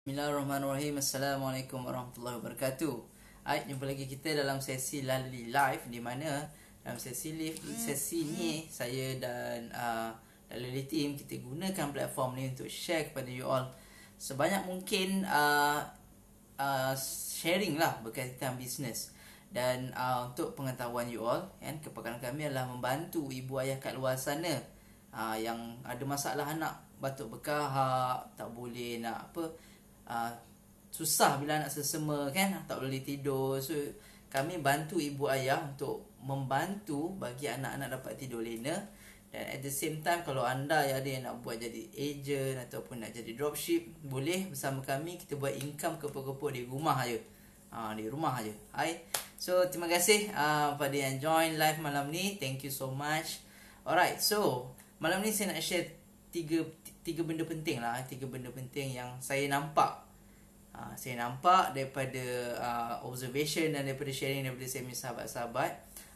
Bismillahirrahmanirrahim. Assalamualaikum warahmatullahi wabarakatuh. Hai, jumpa lagi kita dalam sesi Lali Live, di mana dalam sesi ni saya dan Lali team kita gunakan platform ni untuk share kepada you all sebanyak mungkin sharing lah berkaitan bisnes. Dan untuk pengetahuan you all, kan, kepakaran kami adalah membantu ibu ayah kat luar sana yang ada masalah anak batuk berkahak, tak boleh nak susah bila nak sesama, kan, tak boleh tidur. So kami bantu ibu ayah untuk membantu bagi anak-anak dapat tidur lena. Dan at the same time, kalau anda ada yang nak buat jadi agent ataupun nak jadi dropship, boleh bersama kami. Kita buat income kepuk-kepuk di rumah aja. Di rumah aja. Hai. So terima kasih pada yang join live malam ni. Thank you so much. Alright, so malam ni saya nak share tiga benda penting lah. Tiga benda penting yang saya nampak. Saya nampak daripada observation dan daripada sharing daripada saya punya sahabat-sahabat.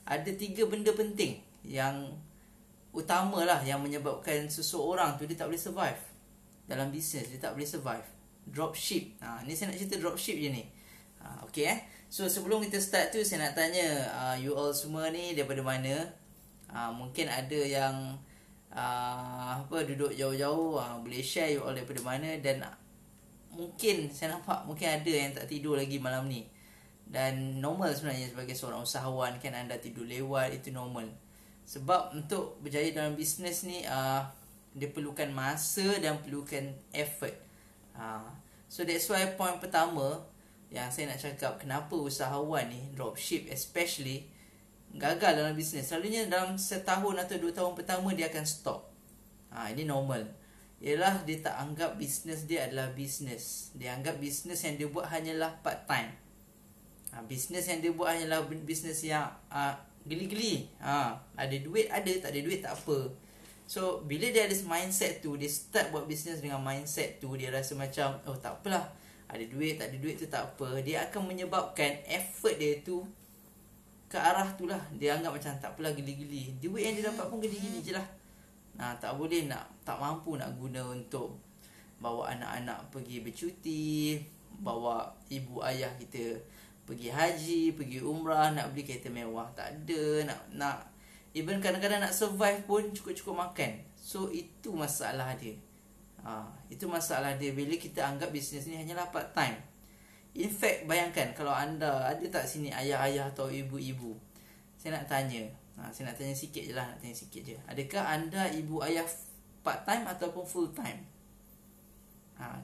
Ada tiga benda penting yang utama lah yang menyebabkan seseorang tu dia tak boleh survive dalam bisnes. Dia tak boleh survive. Dropship. Ni saya nak cerita dropship je ni. Okay. So sebelum kita start tu, saya nak tanya you all semua ni daripada mana. Mungkin ada yang duduk jauh-jauh, boleh share you all daripada mana. Dan mungkin saya nampak mungkin ada yang tak tidur lagi malam ni. Dan normal sebenarnya sebagai seorang usahawan, kan, anda tidur lewat, itu normal. Sebab untuk berjaya dalam bisnes ni dia perlukan masa dan perlukan effort. So that's why point pertama yang saya nak cakap, kenapa usahawan ni, dropship especially, gagal dalam bisnes. Selalunya dalam setahun atau 2 tahun pertama dia akan stop. Ini normal. Ialah dia tak anggap bisnes dia adalah bisnes. Dia anggap bisnes yang dia buat hanyalah part time. Bisnes yang dia buat hanyalah bisnes yang geli-geli. Ada duit ada, tak ada duit tak apa. So bila dia ada mindset tu, dia start buat bisnes dengan mindset tu, dia rasa macam, oh tak apalah, ada duit tak ada duit tu tak apa. Dia akan menyebabkan effort dia tu ke arah tu lah. Dia anggap macam tak apalah, geli-geli. Duit yang dia dapat pun geli-geli je lah. Tak boleh tak mampu nak guna untuk bawa anak-anak pergi bercuti, bawa ibu ayah kita pergi haji, pergi umrah, nak beli kereta mewah tak ada, nak even kadang-kadang nak survive pun cukup-cukup makan. So itu masalah dia. Itu masalah dia bila kita anggap bisnes ni hanyalah part time. In fact, bayangkan kalau anda ada tak sini ayah-ayah atau ibu-ibu, saya nak tanya. Saya nak tanya sikit je lah. Adakah anda ibu ayah part time ataupun full time?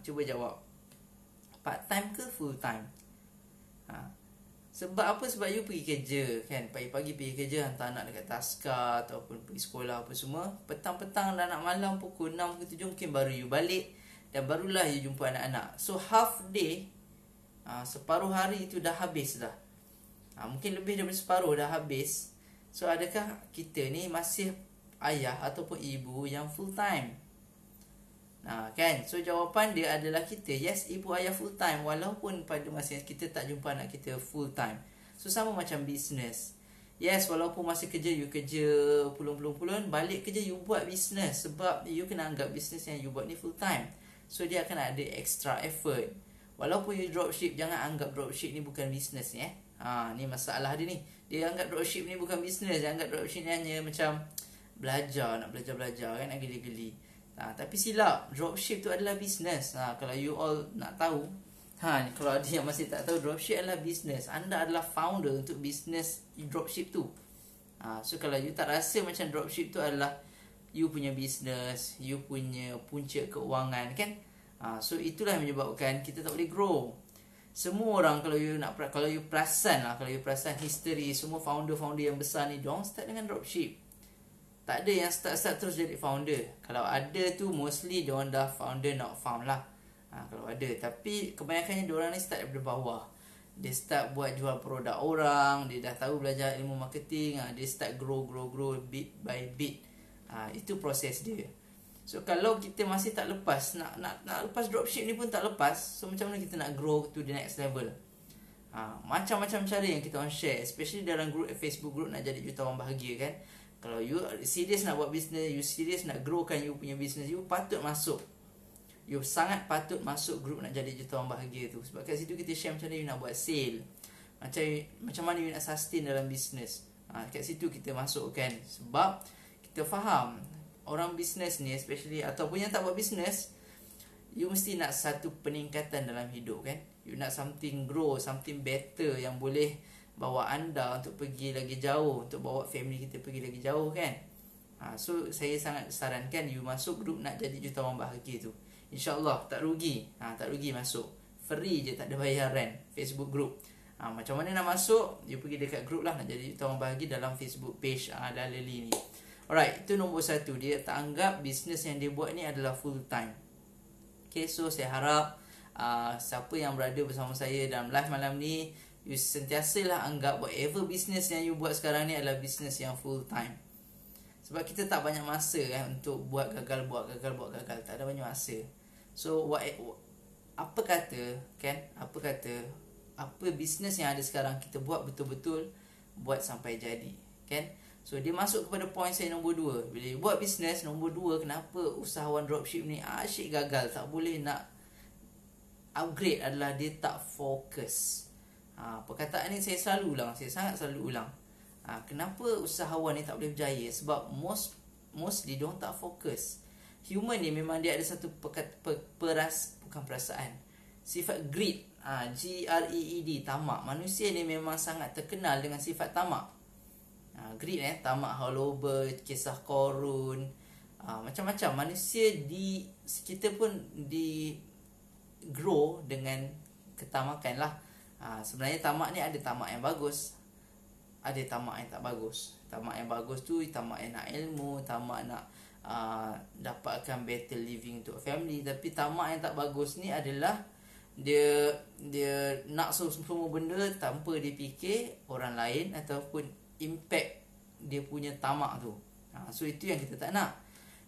Cuba jawab. Part time ke full time? Sebab apa? Sebab you pergi kerja, kan, pagi-pagi pergi kerja, hantar anak dekat taska ataupun pergi sekolah apa semua. Petang-petang dan anak malam pukul 6 ke 7 mungkin baru you balik. Dan barulah you jumpa anak-anak. So half day, separuh hari itu dah habis dah. Mungkin lebih daripada separuh dah habis. So adakah kita ni masih ayah ataupun ibu yang full time? Kan? So jawapan dia adalah kita, yes, ibu ayah full time, walaupun pada masa yang kita tak jumpa anak kita full time. So sama macam business. Yes, walaupun masa kerja you kerja pulun-pulun, balik kerja you buat business. Sebab you kena anggap business yang you buat ni full time. So dia akan ada extra effort. Walaupun you dropship, jangan anggap dropship ni bukan business ni. Ni masalah dia ni. Dia anggap dropship ni bukan bisnes. Dia anggap dropship ni hanya macam nak belajar-belajar, kan, nak geli-geli. Tapi silap, dropship tu adalah bisnes. Kalau you all nak tahu, kalau ada yang masih tak tahu, dropship adalah bisnes. Anda adalah founder untuk bisnes dropship tu. So kalau you tak rasa macam dropship tu adalah you punya bisnes, you punya punca keuangan, kan, so itulah yang menyebabkan kita tak boleh grow. Semua orang, kalau you perasan history, semua founder-founder yang besar ni, diorang start dengan dropship. Tak ada yang start terus jadi founder. Kalau ada tu, mostly diorang dah founder not found lah. Kalau ada. Tapi kebanyakannya diorang ni start daripada bawah. Dia start buat jual produk orang, dia dah tahu belajar ilmu marketing, dia start grow bit by bit. Itu proses dia. So kalau kita masih tak lepas, nak lepas dropship ni pun tak lepas, so macam mana kita nak grow to the next level? Macam-macam cara yang kita orang share, especially dalam group Facebook group Nak Jadi Jutawan Bahagia, kan. Kalau you serius nak buat business, you serius nak growkan you punya business, you patut masuk. you sangat patut masuk grup nak jadi jutawan bahagia tu. Sebab kat situ kita share macam mana you nak buat sale, macam mana you nak sustain dalam bisnes. Kat situ kita masuk kan. Sebab kita faham orang bisnes ni, especially ataupun yang tak buat bisnes, you mesti nak satu peningkatan dalam hidup kan. You nak something grow, something better yang boleh bawa anda untuk pergi lagi jauh, untuk bawa family kita pergi lagi jauh kan. So saya sangat sarankan you masuk grup nak jadi jutawan bahagia tu. InsyaAllah tak rugi. Tak rugi masuk. Free je, tak ada bayaran. Facebook group. Macam mana nak masuk? You pergi dekat grup lah nak jadi jutawan bahagia dalam Facebook page Dalali ni. Alright, itu nombor 1. Dia tak anggap bisnes yang dia buat ni adalah full time. Okay, so saya harap siapa yang berada bersama saya dalam live malam ni, you sentiasalah anggap whatever business yang you buat sekarang ni adalah business yang full time. Sebab kita tak banyak masa kan untuk buat gagal. Tak ada banyak masa. So apa business yang ada sekarang kita buat betul-betul buat sampai jadi kan. So dia masuk kepada point saya nombor 2. Bila you buat business, nombor 2, kenapa usahawan dropship ni asyik gagal, tak boleh nak upgrade adalah dia tak fokus. Perkataan ni saya selalu ulang, saya sangat selalu ulang. Kenapa usahawan ni tak boleh berjaya? Sebab mostly diorang tak fokus. Human ni memang dia ada satu bukan perasaan, sifat greed, G-R-E-E-D, tamak. Manusia ni memang sangat terkenal dengan sifat tamak. Greed tamak, haloba, kisah Korun, macam-macam. Manusia kita pun grow dengan ketamakan lah. Sebenarnya tamak ni ada tamak yang bagus, ada tamak yang tak bagus. Tamak yang bagus tu tamak yang nak ilmu, tamak nak dapatkan better living untuk family. Tapi tamak yang tak bagus ni adalah dia nak semua benda tanpa dia fikir orang lain ataupun impact dia punya tamak tu. So itu yang kita tak nak.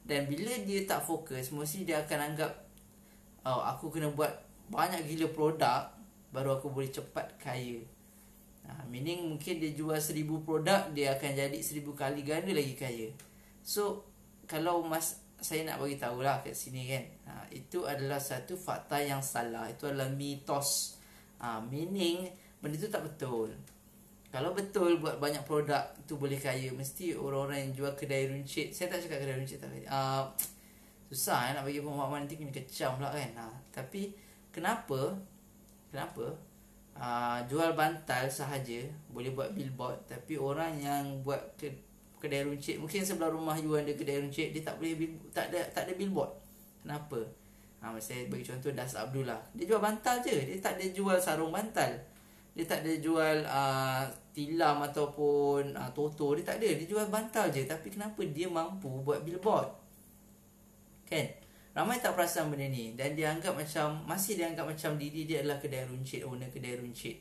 Dan bila dia tak fokus, mesti dia akan anggap aku kena buat banyak gila produk baru aku boleh cepat kaya. Meaning mungkin dia jual 1000 produk, dia akan jadi 1000 kali ganda lagi kaya. So kalau saya nak bagi tahulah kat sini kan, itu adalah satu fakta yang salah. Itu adalah mitos. Meaning benda tu tak betul. Kalau betul buat banyak produk tu boleh kaya, mesti orang-orang yang jual kedai runcit, saya tak cakap kedai runcit tak susah nak bagi pemahaman, nanti kena kecam pula kan. Tapi kenapa jual bantal sahaja boleh buat billboard, tapi orang yang buat kedai runcit, mungkin sebelah rumah you ada kedai runcit, dia tak ada billboard. Kenapa? Saya bagi contoh Das Abdullah, dia jual bantal je, dia tak ada jual sarung bantal, dia tak ada jual tilam ataupun toto, dia tak ada, dia jual bantal je. Tapi kenapa dia mampu buat billboard kan? Ramai tak perasan benda ni, dan masih dianggap macam diri dia adalah kedai runcit, owner kedai runcit.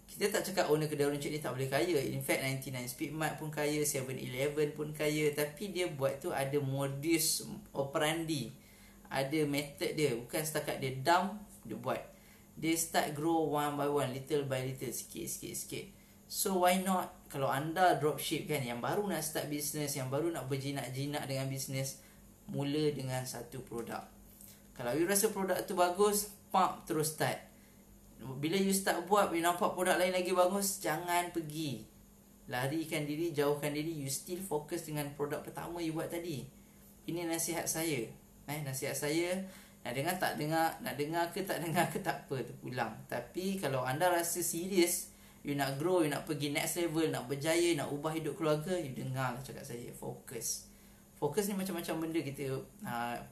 Kita tak cakap owner kedai runcit ni tak boleh kaya. In fact 99 Speedmart pun kaya, 7-Eleven pun kaya. Tapi dia buat tu ada modus operandi, ada method dia. Bukan setakat dia dump, dia buat. Dia start grow one by one, little by little, sikit. So why not, kalau anda dropship kan, yang baru nak start business, yang baru nak berjinak-jinak dengan business, mula dengan satu produk. Kalau you rasa produk tu bagus, terus start. Bila you start buat, you nampak produk lain lagi bagus, jangan pergi, larikan diri, jauhkan diri. You still fokus dengan produk pertama you buat tadi. Ini nasihat saya. Nasihat saya. Nak dengar ke tak apa, terpulang. Tapi kalau anda rasa serius, you nak grow, you nak pergi next level, nak berjaya, nak ubah hidup keluarga, you dengar cakap saya, fokus. Fokus ni macam-macam benda kita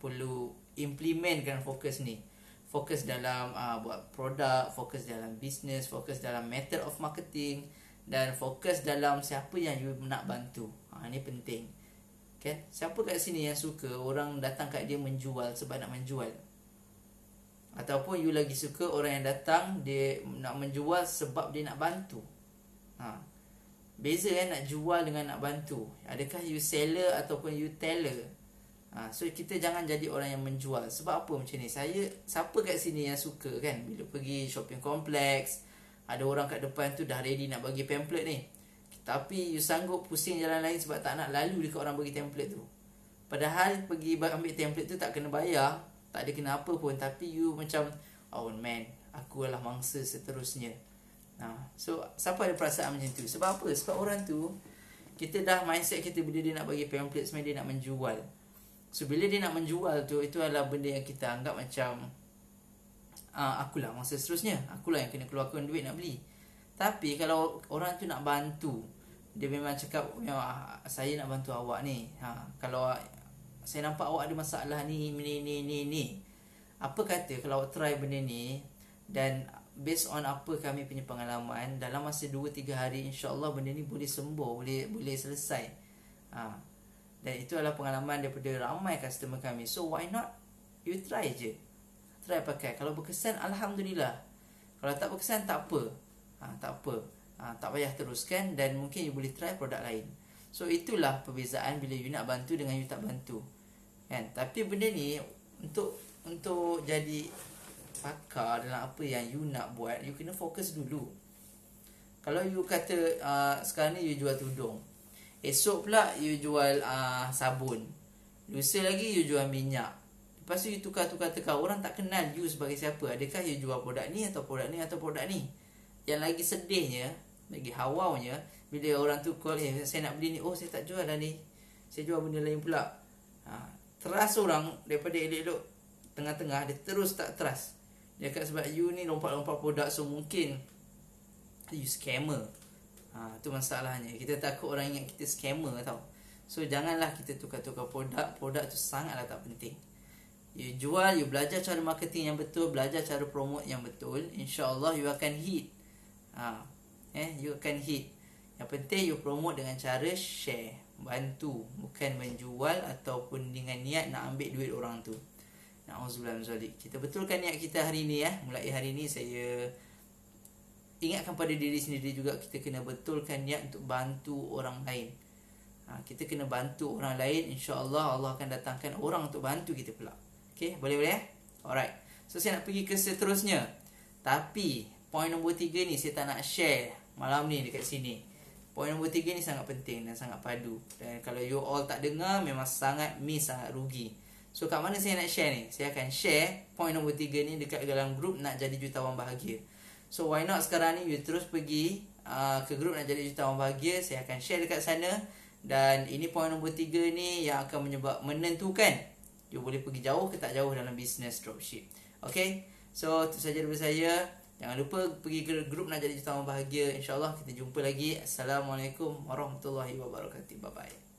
perlu implementkan fokus ni. Fokus dalam buat produk, fokus dalam business, fokus dalam method of marketing, dan fokus dalam siapa yang you nak bantu. Ini penting. Kan? Siapa kat sini yang suka orang datang kat dia menjual sebab nak menjual? Ataupun you lagi suka orang yang datang dia nak menjual sebab dia nak bantu? Beza kan nak jual dengan nak bantu. Adakah you seller ataupun you teller? So kita jangan jadi orang yang menjual. Sebab apa macam ni? Siapa kat sini yang suka kan, bila pergi shopping complex, ada orang kat depan tu dah ready nak bagi pamphlet ni, tapi you sanggup pusing jalan lain sebab tak nak lalu dekat orang bagi template tu. Padahal pergi ambil template tu tak kena bayar, tak ada kena apa pun, tapi you macam, oh man, aku adalah mangsa seterusnya. So siapa ada perasaan macam tu? Sebab apa? Sebab orang tu, kita dah mindset kita bila dia nak bagi pamphlet sebenarnya dia nak menjual. So bila dia nak menjual tu, itu adalah benda yang kita anggap macam akulah mangsa seterusnya, akulah yang kena keluarkan duit nak beli. Tapi kalau orang tu nak bantu, dia memang cakap, saya nak bantu awak ni, kalau saya nampak awak ada masalah ni, apa kata kalau awak try benda ni, dan based on apa kami punya pengalaman, dalam masa 2-3 hari insya-Allah benda ni boleh sembuh, boleh selesai. Dan itu adalah pengalaman daripada ramai customer kami. So why not you try je, try pakai. Kalau berkesan, alhamdulillah. Kalau tak berkesan, tak apa, tak payah teruskan, dan mungkin you boleh try produk lain. So itulah perbezaan bila you nak bantu dengan you tak bantu, kan? Tapi benda ni untuk jadi pakar dalam apa yang you nak buat, you kena fokus dulu. Kalau you kata sekarang ni you jual tudung, esok pula you jual sabun, lusa lagi you jual minyak, lepas tu you tukar, orang tak kenal you sebagai siapa. Adakah you jual produk ni atau produk ni atau produk ni? Yang lagi sedihnya, lagi hawaunya, bila orang tu call, saya nak beli ni, oh saya tak jual dah ni, saya jual benda lain pula. Trust orang daripada elok-elok, tengah-tengah dia terus tak trust. Dia kata sebab you ni lompat-lompat produk, so mungkin you scammer. Tu masalahnya. Kita takut orang ingat kita scammer tau. So janganlah kita tukar-tukar produk tu sangatlah tak penting. You jual, you belajar cara marketing yang betul, belajar cara promote yang betul, insya-Allah you akan hit. You akan hit. Yang penting you promote dengan cara share, bantu, bukan menjual ataupun dengan niat nak ambil duit orang tu. Na'udzubillah min zalik. Kita betulkan niat kita hari ni. Mulai hari ni saya ingatkan pada diri sendiri juga, kita kena betulkan niat untuk bantu orang lain. Kita kena bantu orang lain, insya-Allah Allah akan datangkan orang untuk bantu kita pula. Okay, boleh? Alright. So saya nak pergi ke seterusnya. Tapi poin nombor 3 ni saya tak nak share malam ni dekat sini. Poin nombor 3 ni sangat penting dan sangat padu. Dan kalau you all tak dengar, memang sangat rugi. So kat mana saya nak share ni? Saya akan share poin nombor 3 ni dekat dalam grup Nak Jadi Jutawan Bahagia. So why not sekarang ni you terus pergi ke grup Nak Jadi Jutawan Bahagia. Saya akan share dekat sana. Dan ini poin nombor 3 ni yang akan menentukan you boleh pergi jauh ke tak jauh dalam bisnes dropship. Okay, so itu saja daripada saya. Jangan lupa pergi ke grup Nak Jadi Jutawan Bahagia. InsyaAllah kita jumpa lagi. Assalamualaikum warahmatullahi wabarakatuh. Bye bye.